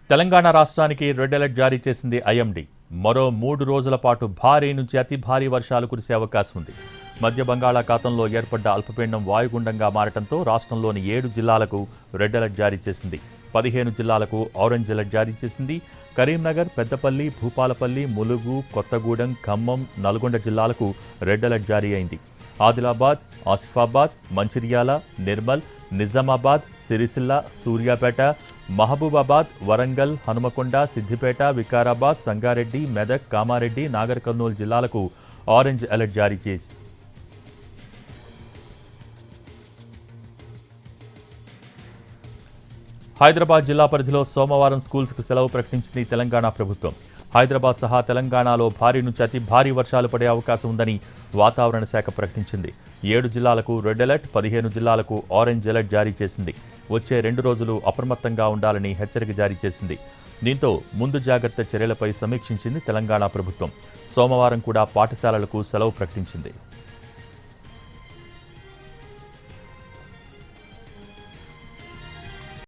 తెలంగాణ రాష్ట్రానికి red alert జారీ చేసింది ఐఎండీ. మరో 3 రోజుల పాటు భారీ నుంచి అతి భారీ వర్షాలు కురిసే అవకాశం ఉంది. మధ్య బంగాళాఖాతంలో ఏర్పడ్డ అల్పపీడనం వాయుగుండంగా మారటంతో రాష్ట్రంలోని 7 జిల్లాలకు రెడ్ అలర్ట్ జారీ చేసింది. 15 జిల్లాలకు ఆరెంజ్ అలర్ట్ జారీ చేసింది. కరీంనగర్, పెద్దపల్లి, భూపాలపల్లి, ములుగు, కొత్తగూడెం, ఖమ్మం, నల్గొండ జిల్లాలకు రెడ్ అలర్ట్ జారీ అయింది. ఆదిలాబాద్, ఆసిఫాబాద్, మంచిర్యాల, నిర్మల్, నిజామాబాద్, సిరిసిల్ల, సూర్యాపేట, మహబూబాబాద్, వరంగల్, హనుమకొండ, సిద్దిపేట, వికారాబాద్, సంగారెడ్డి, మెదక్, కామారెడ్డి, నాగర్ కర్నూలు జిల్లాలకు ఆరెంజ్ అలర్ట్ జారీ చేసి హైదరాబాద్ జిల్లా పరిధిలో సోమవారం స్కూల్స్కు సెలవు ప్రకటించింది తెలంగాణ ప్రభుత్వం. హైదరాబాద్ సహా తెలంగాణలో భారీ నుంచి అతి భారీ వర్షాలు పడే అవకాశం ఉందని వాతావరణ శాఖ ప్రకటించింది. 7 జిల్లాలకు రెడ్ అలర్ట్, 15 జిల్లాలకు ఆరెంజ్ అలర్ట్ జారీ చేసింది. వచ్చే 2 రోజులు అప్రమత్తంగా ఉండాలని హెచ్చరిక జారీ చేసింది. దీంతో ముందు జాగ్రత్త చర్యలపై సమీక్షించింది తెలంగాణ ప్రభుత్వం. సోమవారం కూడా పాఠశాలలకు సెలవు ప్రకటించింది.